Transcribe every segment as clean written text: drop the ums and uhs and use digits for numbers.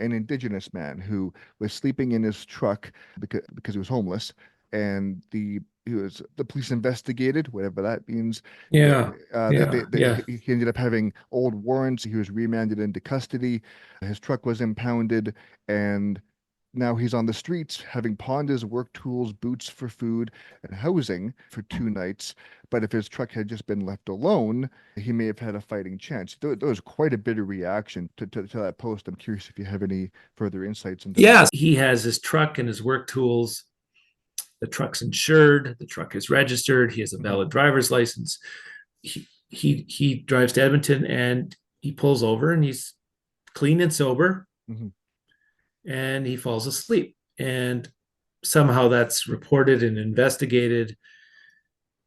an Indigenous man who was sleeping in his truck because he was homeless, and the police investigated, whatever that means. The, Yeah. Yeah. Yeah. he ended up having old warrants. He was remanded into custody. His truck was impounded, and now he's on the streets having pawned his work tools, boots for food, and housing for 2 nights. But if his truck had just been left alone, he may have had a fighting chance. There was quite a bit of reaction to that post. I'm curious if you have any further insights into that. Yes. He has his truck and his work tools. The truck's insured. The truck is registered. He has a Hmm. valid driver's license. He drives to Edmonton and he pulls over and he's clean and sober Hmm. and he falls asleep. And somehow that's reported and investigated.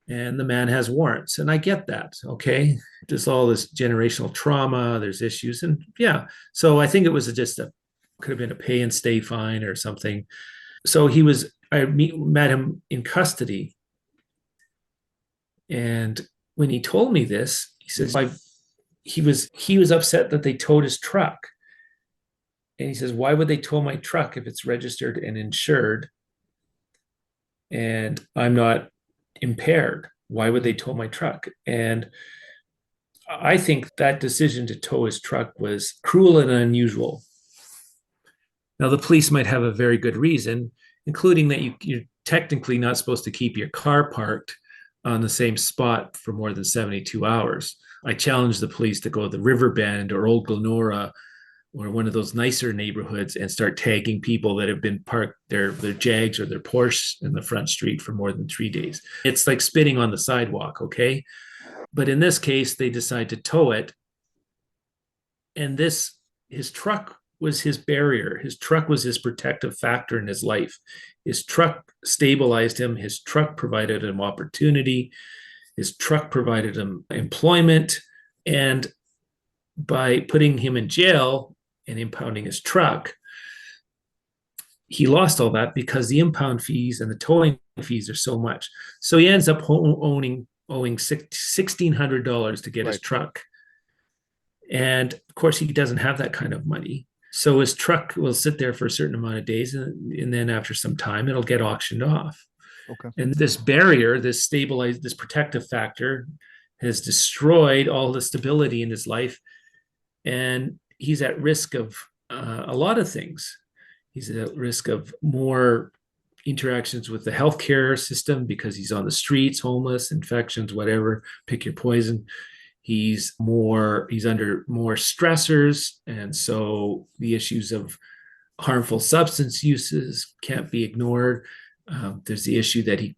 And the man has warrants. And I get that. Okay. There's all this generational trauma, there's issues. And yeah. So I think it was just could have been a pay and stay fine or something. So met him in custody. And when he told me this, he says, Hmm. he was upset that they towed his truck. And he says, why would they tow my truck if it's registered and insured and I'm not impaired? Why would Hmm. they tow my truck? And I think that decision to tow his truck was cruel and unusual. Now, the police might have a very good reason, including that you're technically not supposed to keep your car parked on the same spot for more than 72 hours. I challenge the police to go to the Riverbend or Old Glenora or one of those nicer neighborhoods and start tagging people that have been parked their Jags or their Porsche in the front street for more than 3 days. It's like spitting on the sidewalk, okay? But in this case, they decide to tow it, and his truck was his barrier. His truck was his protective factor in his life. His truck stabilized him. His truck provided him opportunity. His truck provided him employment. And by putting him in jail and impounding his truck, he lost all that because the impound fees and the towing fees are so much. So he ends up owing $1,600 to get his Right. truck. And of course, he doesn't have that kind of money. So his truck will sit there for a certain amount of days, and then after some time, it'll get auctioned off. Okay. And this barrier, this protective factor, has destroyed all the stability in his life, and he's at risk of a lot of things. He's at risk of more interactions with the healthcare system because he's on the streets, homeless, infections, whatever, pick your poison. He's under more stressors, and so the issues of harmful substance uses can't be ignored. There's the issue that he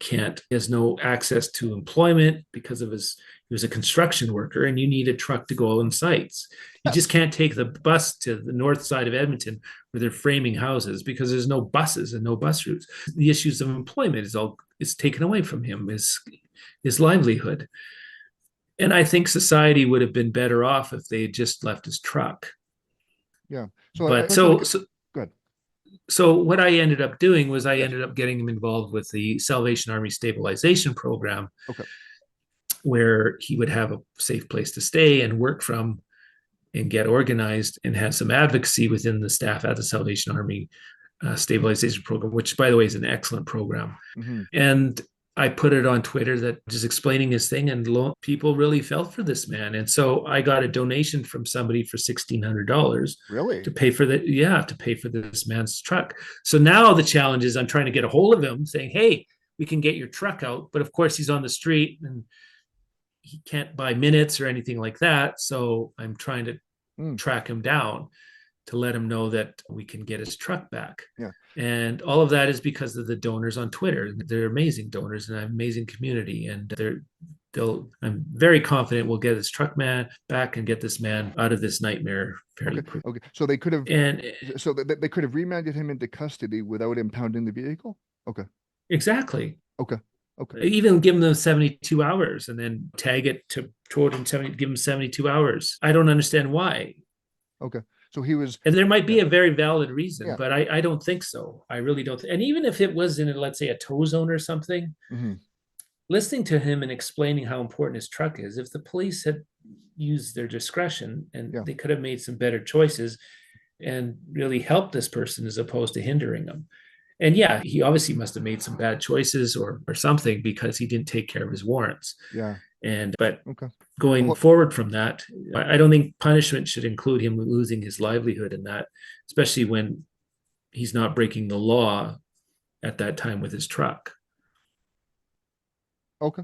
has no access to employment because of he was a construction worker and you need a truck to go on sites. You just Yes. can't take the bus to the north side of Edmonton where they're framing houses because there's no buses and no bus routes. The issues of employment is taken away from him, his livelihood. And I think society would have been better off if they had just left his truck. Yeah. So I But just want to get good. so what I ended up doing was I Yes. ended up getting him involved with the Salvation Army stabilization program, Okay. where he would have a safe place to stay and work from and get organized and have some advocacy within the staff at the Salvation Army stabilization program, which, by the way, is an excellent program. Hmm. And I put it on Twitter that just explaining his thing, and people really felt for this man. And so I got a donation from somebody for $1,600 Really? to pay for this man's truck. So now the challenge is I'm trying to get a hold of him, saying, "Hey, we can get your truck out," but of course he's on the street and he can't buy minutes or anything like that. So I'm trying to Mm. track him down to let him know that we can get his truck back. Yeah. And all of that is because of the donors on Twitter. They're amazing donors and an amazing community. And I'm very confident we'll get this truck man back and get this man out of this nightmare fairly Okay. quick. Okay. So they could have, And they could have remanded him into custody without impounding the vehicle. Okay. exactly. Okay. Okay. Even give them 72 hours and then tag it to toward him 70, give him 72 hours. I don't understand why. Okay. So he was, And there might yeah, be a very valid reason, yeah. but I don't think so. I really don't. And even if it was in, let's say, a tow zone or something, Hmm. listening to him and explaining how important his truck is, if the police had used their discretion and Yeah. they could have made some better choices, and really help this person as opposed to hindering them. And yeah, he obviously must have made some bad choices or something because he didn't take care of his warrants. Yeah. And but Okay. going Well, forward from that, I don't think punishment should include him losing his livelihood in that, especially when he's not breaking the law at that time with his truck. okay.